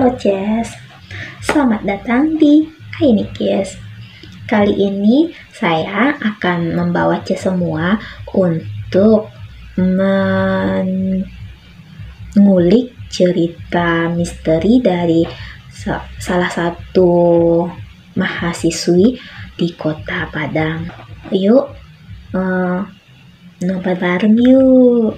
Halo Jess, selamat datang di Aini Kiss. Kali ini saya akan membawa Jess semua untuk mengulik cerita misteri dari salah satu mahasiswi di Kota Padang. Yuk, nonton bareng yuk.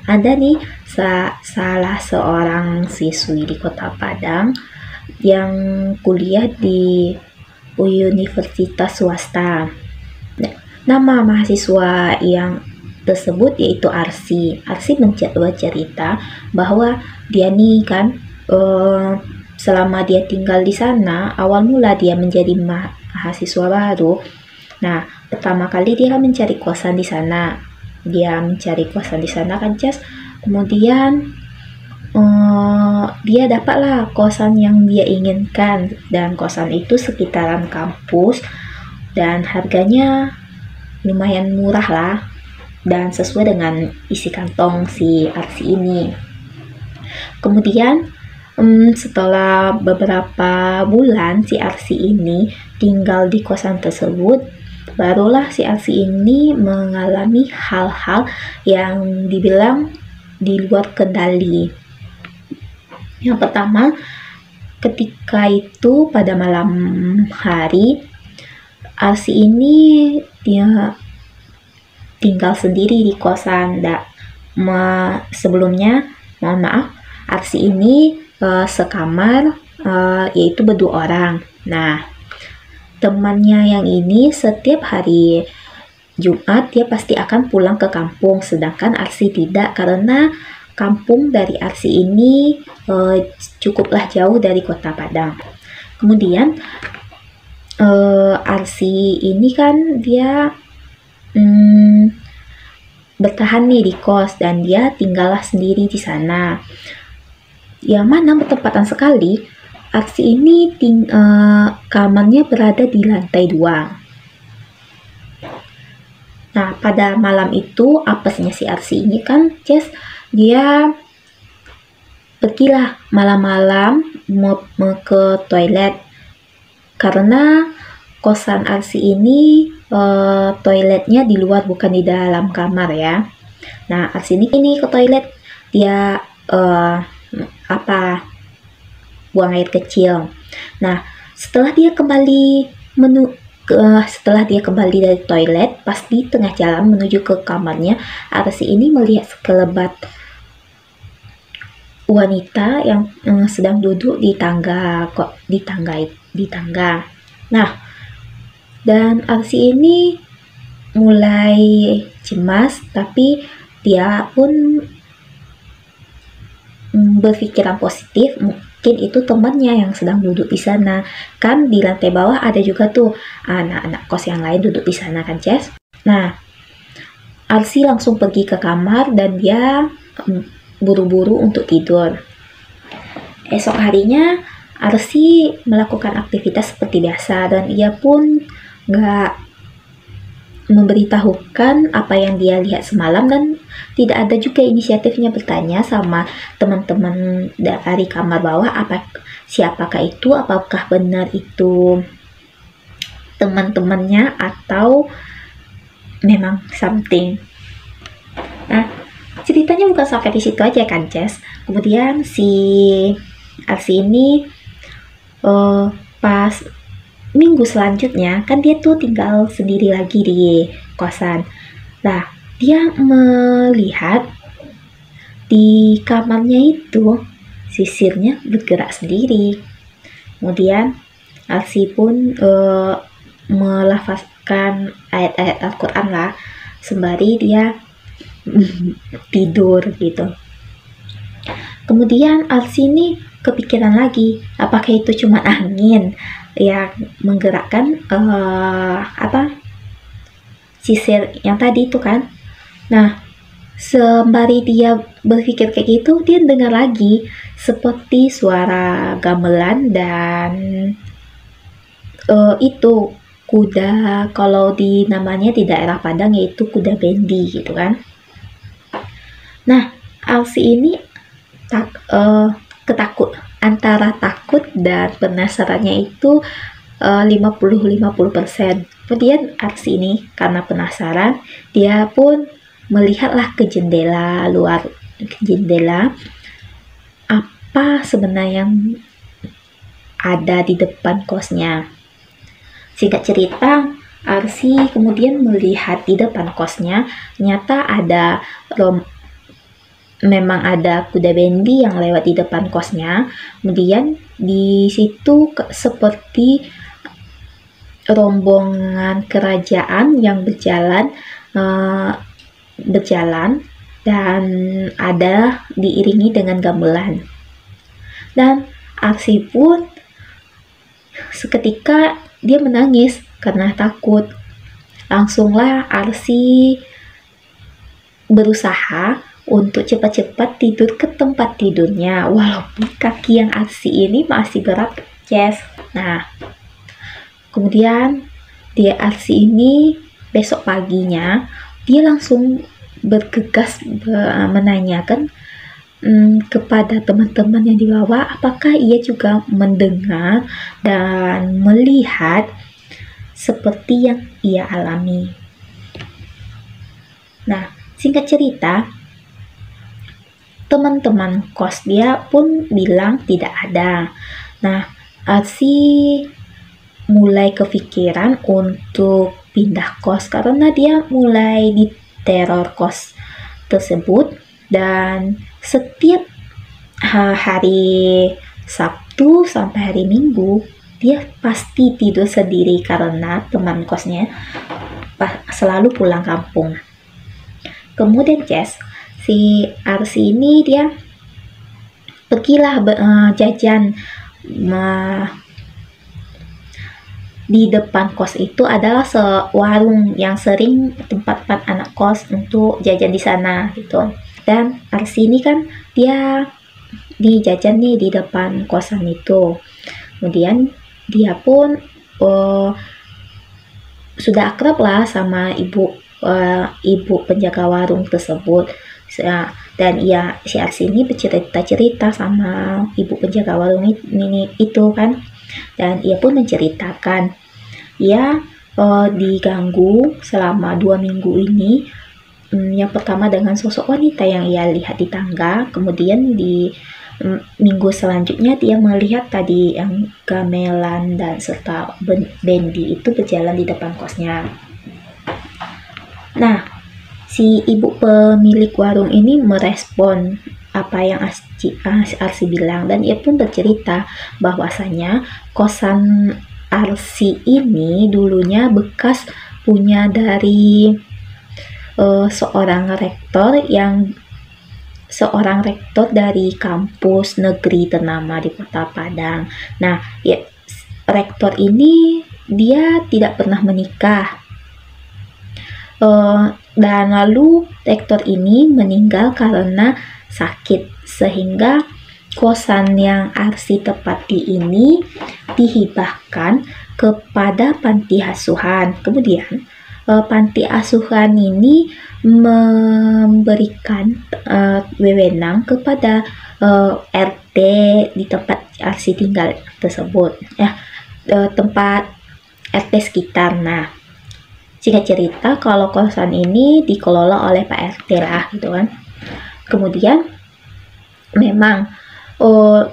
Ada nih salah seorang siswi di Kota Padang yang kuliah di universitas swasta. Nama mahasiswa yang tersebut yaitu Arsi. Arsi bercerita bahwa dia nih kan selama dia tinggal di sana, awal mula dia menjadi mahasiswa baru. Nah, pertama kali dia mencari kosan di sana. Kan, Jess. Kemudian dia dapatlah kosan yang dia inginkan, dan kosan itu sekitaran kampus dan harganya lumayan murah lah, dan sesuai dengan isi kantong si Arsi ini. Kemudian setelah beberapa bulan si Arsi ini tinggal di kosan tersebut, barulah si Arsi ini mengalami hal-hal yang dibilang di luar kendali. Yang pertama, ketika itu pada malam hari, Arsi ini dia tinggal sendiri di kosan. Sebelumnya, mohon maaf, Arsi ini sekamar, yaitu berdua orang. Nah, temannya yang ini setiap hari Jumat dia pasti akan pulang ke kampung, sedangkan Arsi tidak, karena kampung dari Arsi ini cukuplah jauh dari Kota Padang. Kemudian Arsi ini kan dia bertahan nih di kos, dan dia tinggallah sendiri di sana. Yang mana bertepatan sekali Arsi ini kamarnya berada di lantai 2. Nah, pada malam itu apesnya si Arsi ini kan, Jess, dia pergilah malam-malam ke toilet, karena kosan Arsi ini toiletnya di luar, bukan di dalam kamar ya. Nah, Arsi ini ke toilet, dia buang air kecil. Nah, setelah dia kembali dari toilet, pas di tengah jalan menuju ke kamarnya, Arsi ini melihat sekelebat wanita yang sedang duduk di tangga. Nah, dan Arsi ini mulai cemas, tapi dia pun berpikiran positif. Mungkin itu temannya yang sedang duduk di sana. Kan di lantai bawah ada juga tuh anak-anak kos yang lain duduk di sana kan, Jess. Nah, Arsi langsung pergi ke kamar dan dia buru-buru untuk tidur. Esok harinya Arsi melakukan aktivitas seperti biasa, dan ia pun gak memberitahukan apa yang dia lihat semalam, dan tidak ada juga inisiatifnya bertanya sama teman-teman dari kamar bawah siapakah itu, apakah benar itu teman-temannya atau memang something. Nah, ceritanya bukan sampai di situ aja kan, Jess. Kemudian si Arsi ini pas minggu selanjutnya kan dia tuh tinggal sendiri lagi di kosan. Nah, dia melihat di kamarnya itu sisirnya bergerak sendiri. Kemudian Arsi pun membacakan ayat-ayat Al-Quran lah, sembari dia tidur gitu. Kemudian Arsi ini kepikiran lagi, apakah itu cuma angin yang menggerakkan sisir yang tadi itu kan. Nah, sembari dia berpikir kayak gitu, dia dengar lagi seperti suara gamelan dan itu kuda, kalau di namanya di daerah Padang yaitu kuda bendi gitu kan. Nah, Alsi ini antara takut dan penasarannya itu 50-50%. Kemudian Alsi ini karena penasaran, dia pun melihatlah ke jendela luar, apa sebenarnya yang ada di depan kosnya. Singkat cerita, Arsi kemudian melihat di depan kosnya, ternyata memang ada kuda bendi yang lewat di depan kosnya. Kemudian di situ seperti rombongan kerajaan yang berjalan dan ada diiringi dengan gamelan. Dan Arsi pun seketika dia menangis karena takut. Langsunglah Arsi berusaha untuk cepat-cepat tidur ke tempat tidurnya, walaupun kaki yang Arsi ini masih berat, Jess. Nah, kemudian Arsi ini besok paginya dia langsung bergegas menanyakan kepada teman-teman yang di bawah apakah ia juga mendengar dan melihat seperti yang ia alami. Nah, singkat cerita, teman-teman kos dia pun bilang tidak ada. Nah, Arsi mulai kepikiran untuk pindah kos karena dia mulai diteror kos tersebut, dan setiap hari Sabtu sampai hari Minggu dia pasti tidur sendiri karena teman kosnya selalu pulang kampung. Kemudian Jess, si Arsi ini dia pergilah jajan. Di depan kos itu adalah warung yang sering tempat anak kos untuk jajan di sana gitu. Dan Arsi ini kan dia jajan nih di depan kosan itu. Kemudian dia pun sudah akrab lah sama ibu penjaga warung tersebut. Dan si Arsi ini bercerita sama ibu penjaga warung ini itu kan. Dan ia pun menceritakan ia diganggu selama 2 minggu ini. Yang pertama dengan sosok wanita yang ia lihat di tangga, kemudian di minggu selanjutnya dia melihat tadi yang gamelan dan serta bendi itu berjalan di depan kosnya. Nah, si ibu pemilik warung ini merespon apa yang Arsi bilang, dan ia pun bercerita bahwasanya kosan Arsi ini dulunya bekas punya dari seorang rektor dari kampus negeri ternama di Kota Padang. Nah, ya, rektor ini dia tidak pernah menikah. Dan lalu rektor ini meninggal karena sakit, sehingga kosan yang Arsi tepati ini dihibahkan kepada panti asuhan. Kemudian panti asuhan ini memberikan wewenang kepada RT di tempat Arsi tinggal tersebut, tempat RT sekitar. Nah, singkat cerita, kalau kosan ini dikelola oleh Pak RT lah gitu kan. Kemudian memang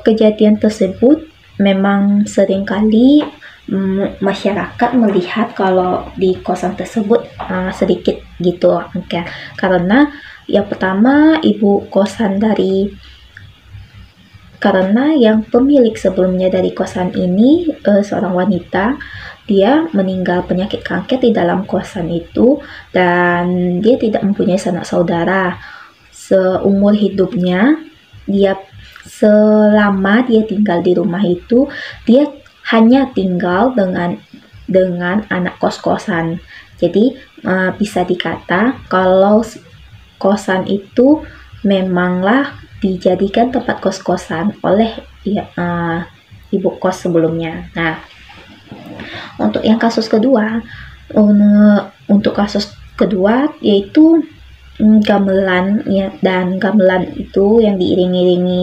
kejadian tersebut memang seringkali masyarakat melihat kalau di kosan tersebut sedikit gitu, karena yang pertama karena yang pemilik sebelumnya dari kosan ini seorang wanita, dia meninggal penyakit kanker di dalam kosan itu, dan dia tidak mempunyai sanak saudara. Seumur hidupnya, dia selama dia tinggal di rumah itu, dia hanya tinggal dengan anak kos-kosan. Jadi bisa dikata kalau kosan itu memanglah dijadikan tempat kos-kosan oleh ibu kos sebelumnya. Nah, untuk yang kasus kedua, yaitu gamelan ya, dan gamelan itu yang diiringi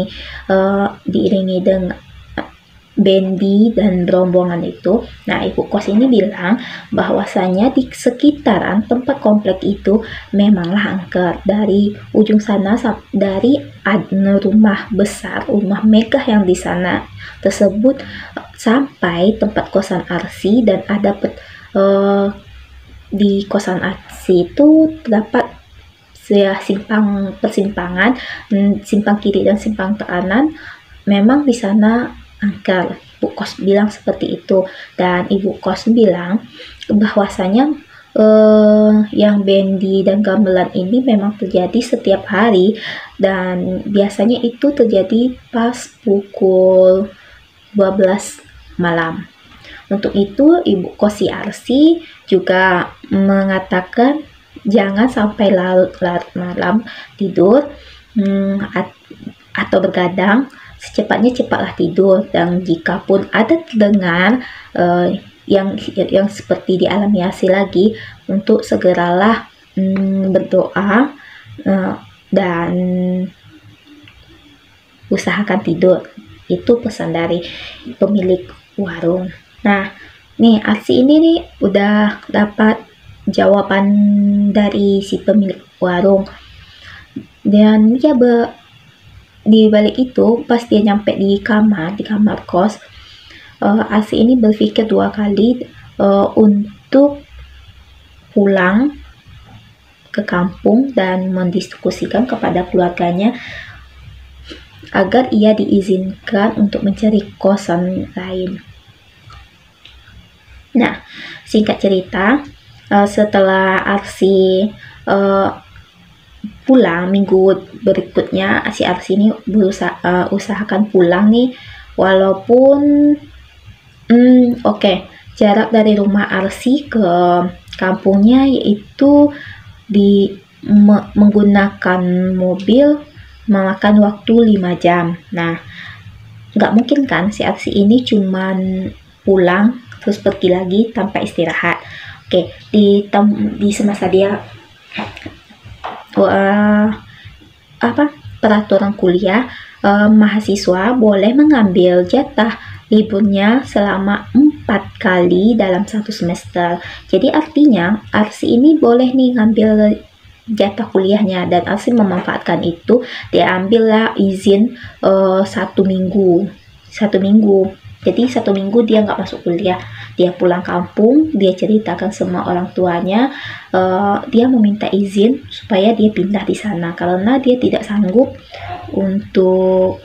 dengan bendi dan rombongan itu. Nah, ibu kos ini bilang bahwasanya di sekitaran tempat komplek itu memanglah angker dari ujung sana, dari rumah besar, rumah megah yang di sana tersebut, sampai tempat kosan Arsi. Dan ada di kosan Arsi itu terdapat persimpangan, simpang kiri dan simpang kanan. Memang di sana angker, ibu kos bilang seperti itu. Dan ibu kos bilang bahwasanya yang bendi dan gamelan ini memang terjadi setiap hari, dan biasanya itu terjadi pas pukul 12 malam. Untuk itu ibu kos si Arsi juga mengatakan jangan sampai larut malam tidur, atau bergadang. Cepatlah tidur, dan jika pun ada terdengar yang seperti dialami Arsi lagi, untuk segeralah berdoa dan usahakan tidur. Itu pesan dari pemilik warung. Nah, nih Arsi ini nih udah dapat jawaban dari si pemilik warung, dan dia di balik itu, pas dia nyampe di kamar kos, Arsi ini berpikir 2 kali untuk pulang ke kampung dan mendiskusikan kepada keluarganya agar ia diizinkan untuk mencari kosan lain. Nah, singkat cerita, setelah Arsi pulang minggu berikutnya, si Arsi ini usahakan pulang nih, walaupun jarak dari rumah Arsi ke kampungnya yaitu menggunakan mobil memakan waktu 5 jam. Nah, nggak mungkin kan si Arsi ini cuman pulang terus pergi lagi tanpa istirahat. Di semasa dia peraturan kuliah, mahasiswa boleh mengambil jatah liburnya selama 4 kali dalam 1 semester. Jadi artinya Arsi ini boleh nih ngambil jatah kuliahnya, dan Arsi memanfaatkan itu. Dia ambillah izin 1 minggu. Jadi 1 minggu dia nggak masuk kuliah, dia pulang kampung, dia ceritakan semua orang tuanya, dia meminta izin supaya dia pindah di sana karena dia tidak sanggup untuk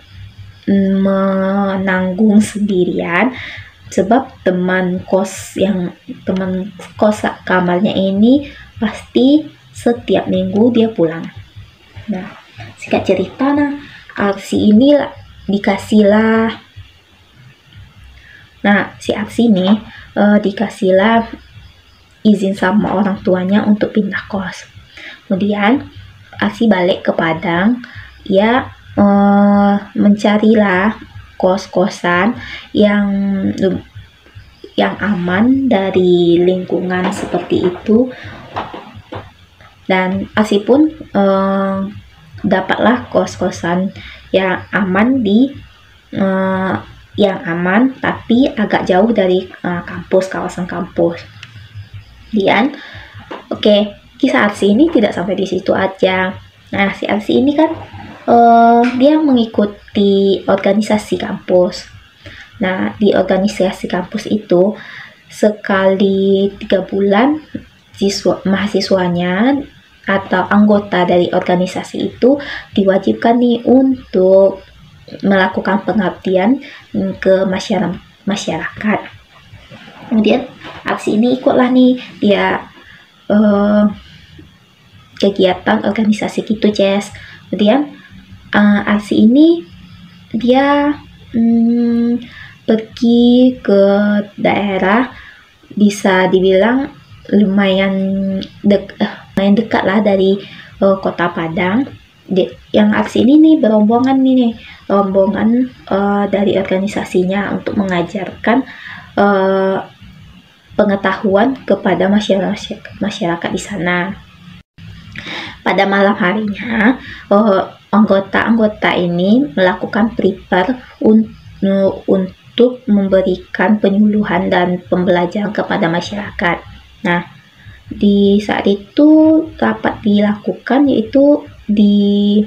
menanggung sendirian, sebab teman kos kamarnya ini pasti setiap minggu dia pulang. Nah, singkat cerita, Arsi ini dikasihlah. Nah, si Arsi ini dikasihlah izin sama orang tuanya untuk pindah kos. Kemudian Arsi balik ke Padang, ya mencarilah kos-kosan yang aman dari lingkungan seperti itu, dan Arsi pun dapatlah kos-kosan yang aman tapi agak jauh dari kawasan kampus. Dan kisah Arsi ini tidak sampai di situ aja. Nah, si Arsi ini kan dia mengikuti organisasi kampus. Nah, di organisasi kampus itu sekali 3 bulan mahasiswanya atau anggota dari organisasi itu diwajibkan nih untuk melakukan pengabdian ke masyarakat. Kemudian Arsi ini ikutlah nih dia kegiatan organisasi gitu, Jess. Kemudian Arsi ini dia pergi ke daerah bisa dibilang lumayan dekat lah dari kota Padang. Yang Arsi ini nih berombongan dari organisasinya untuk mengajarkan pengetahuan kepada masyarakat di sana. Pada malam harinya, anggota-anggota ini melakukan prepare untuk memberikan penyuluhan dan pembelajaran kepada masyarakat. Nah, di saat itu rapat dilakukan yaitu di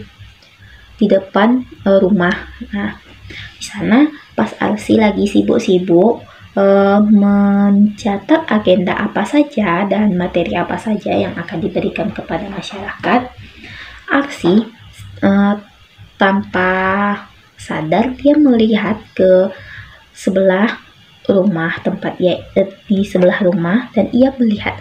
depan rumah. Nah, di sana pas Arsi lagi sibuk-sibuk mencatat agenda apa saja dan materi apa saja yang akan diberikan kepada masyarakat, Arsi tanpa sadar dia melihat ke sebelah rumah tempat dia di sebelah rumah, dan ia melihat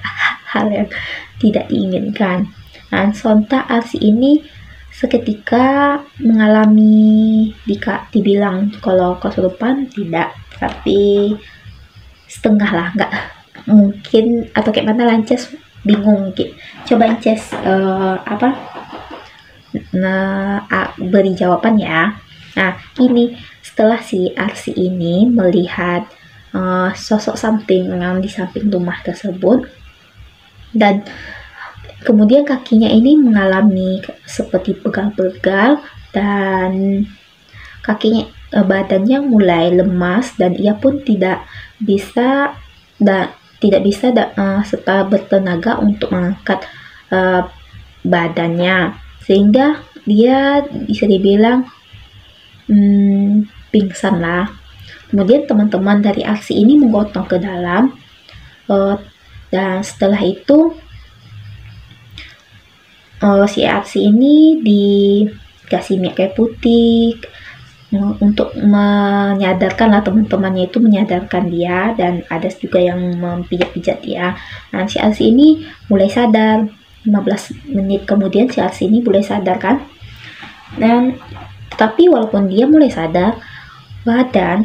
hal yang tidak diinginkan. Dan sontak Arsi ini seketika mengalami dibilang kalau kesurupan tidak, tapi setengah lah, nggak mungkin atau kayak mana Lances bingung gitu. Coba Lances beri jawaban ya. Nah, ini setelah si Arsi ini melihat sosok something yang di samping rumah tersebut, dan kemudian kakinya ini mengalami seperti pegal-pegal dan kakinya badannya mulai lemas, dan ia pun tidak bisa serta bertenaga untuk mengangkat badannya, sehingga dia bisa dibilang pingsan lah. Kemudian teman-teman dari Arsi ini menggotong ke dalam, dan setelah itu si Arsi ini dikasih minyak kayu putih untuk menyadarkan lah teman-temannya, itu menyadarkan dia, dan ada juga yang mempijat-pijat dia. Nah, si Arsi ini mulai sadar. 15 menit kemudian si Arsi ini mulai sadar kan, dan tetapi walaupun dia mulai sadar,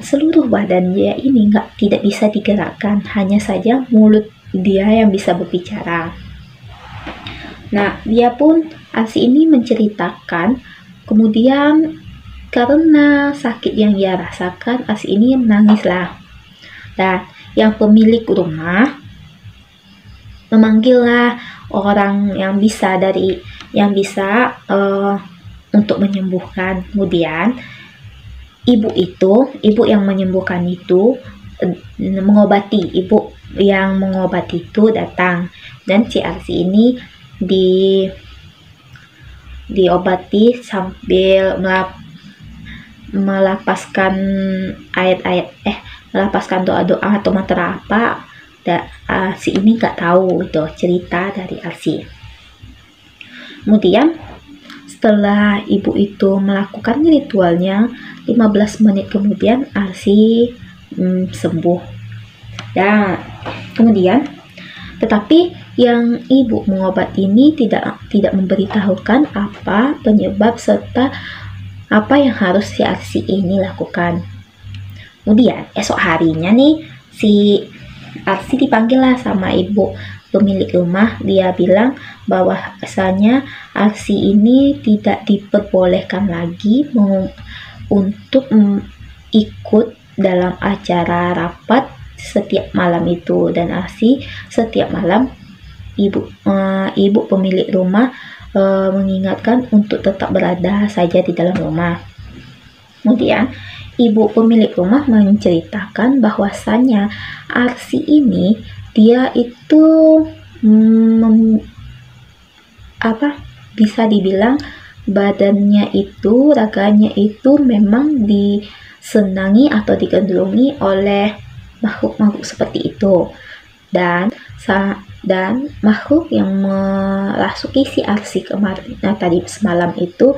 seluruh badan dia ini tidak bisa digerakkan, hanya saja mulut dia yang bisa berbicara. Nah, dia pun Arsi ini menceritakan, kemudian karena sakit yang ia rasakan, Arsi ini menangislah. Dan yang pemilik rumah memanggillah orang yang bisa untuk menyembuhkan. Kemudian ibu yang menyembuhkan itu ibu yang mengobati itu datang, dan si Arsi ini diobati sambil melapaskan melapaskan doa-doa atau mantra apa. Si ini nggak tahu itu cerita dari Arsi. Kemudian setelah ibu itu melakukan ritualnya, 15 menit kemudian Arsi sembuh. Dan kemudian, tetapi yang ibu mengobat ini tidak memberitahukan apa penyebab serta apa yang harus si Arsi ini lakukan. Kemudian esok harinya nih si Arsi dipanggil lah sama ibu pemilik rumah. Dia bilang bahwasanya Arsi ini tidak diperbolehkan lagi untuk ikut dalam acara rapat setiap malam itu, dan Arsi setiap malam ibu pemilik rumah mengingatkan untuk tetap berada saja di dalam rumah. Kemudian ibu pemilik rumah menceritakan bahwasannya Arsi ini dia itu bisa dibilang badannya itu, raganya itu memang disenangi atau digandrungi oleh makhluk-makhluk seperti itu, dan makhluk yang merasuki si Arsi tadi semalam itu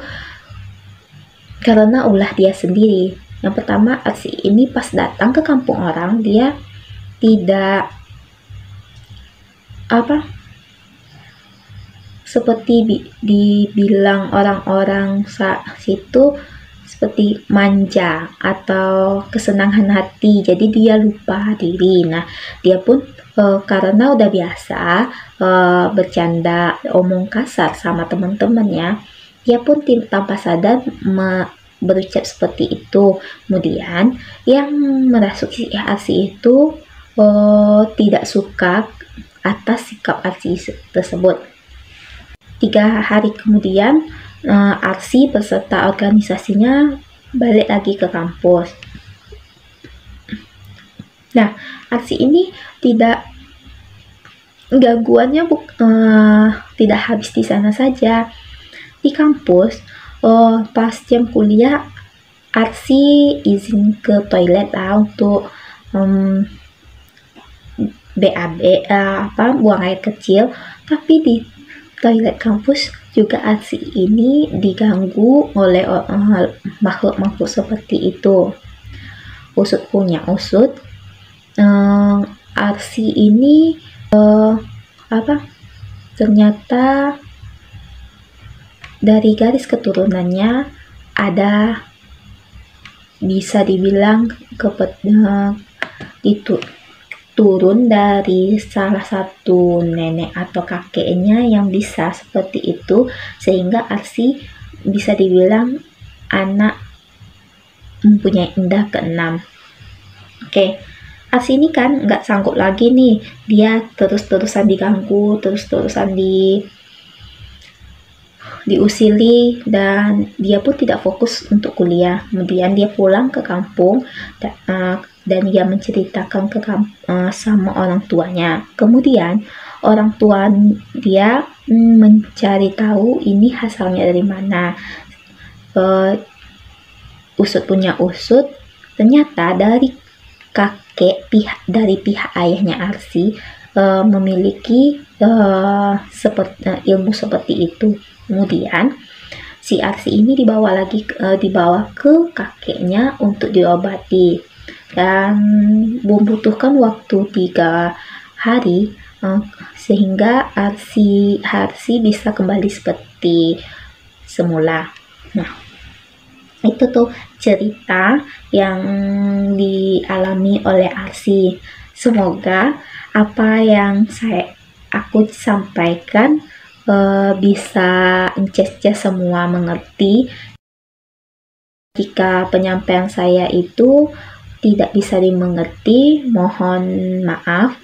karena ulah dia sendiri. Yang pertama, Arsi ini pas datang ke kampung orang, dia tidak seperti dibilang orang-orang situ seperti manja atau kesenangan hati, jadi dia lupa diri. Nah, dia pun karena udah biasa bercanda, omong kasar sama teman-temannya, dia pun tanpa sadar berucap seperti itu. Kemudian yang merasuki Arsi itu tidak suka atas sikap Arsi tersebut. 3 hari kemudian Arsi beserta organisasinya balik lagi ke kampus. Nah, Arsi ini gangguannya tidak habis di sana saja. Di kampus, pas jam kuliah, Arsi izin ke toilet lah untuk BAB, buang air kecil. Tapi di toilet kampus juga Arsi ini diganggu oleh makhluk-makhluk seperti itu. Usut punya usut, Arsi ini ternyata dari garis keturunannya ada, bisa dibilang itu turun dari salah satu nenek atau kakeknya yang bisa seperti itu, sehingga Arsi bisa dibilang anak mempunyai indah ke-6. Oke, Arsi ini kan nggak sanggup lagi nih, dia terus-terusan diganggu, terus-terusan diusili, dan dia pun tidak fokus untuk kuliah. Kemudian dia pulang ke kampung dan dia menceritakan sama orang tuanya. Kemudian orang tua dia mencari tahu ini asalnya dari mana. Usut punya usut, ternyata dari dari pihak ayahnya Arsi memiliki ilmu seperti itu. Kemudian si Arsi ini dibawa ke kakeknya untuk diobati, dan membutuhkan waktu 3 hari sehingga Arsi bisa kembali seperti semula. Nah, itu tuh cerita yang dialami oleh Arsi. Semoga apa yang aku sampaikan bisa Ences semua mengerti. Jika penyampaian saya itu tidak bisa dimengerti, mohon maaf,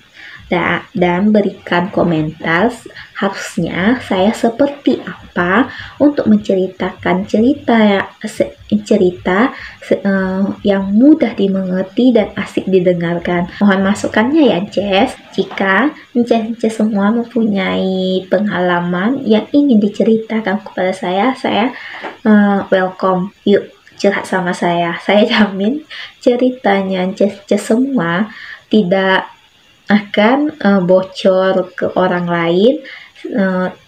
dan berikan komentar harusnya saya seperti apa untuk menceritakan cerita yang mudah dimengerti dan asik didengarkan. Mohon masukannya ya, Jess. Jika Jess semua mempunyai pengalaman yang ingin diceritakan kepada saya welcome. Yuk curhat sama saya jamin ceritanya Jess semua tidak akan bocor ke orang lain,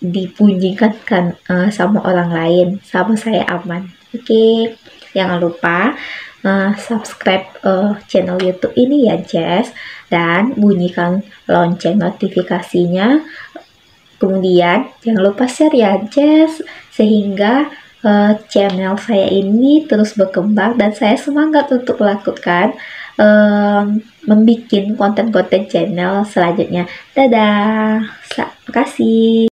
dibunyikan sama orang lain, sama saya aman. Oke, jangan lupa subscribe channel YouTube ini ya, Jess, dan bunyikan lonceng notifikasinya. Kemudian jangan lupa share ya, Jess, sehingga channel saya ini terus berkembang dan saya semangat untuk melakukan membuat konten-konten channel selanjutnya. Dadah, terima kasih.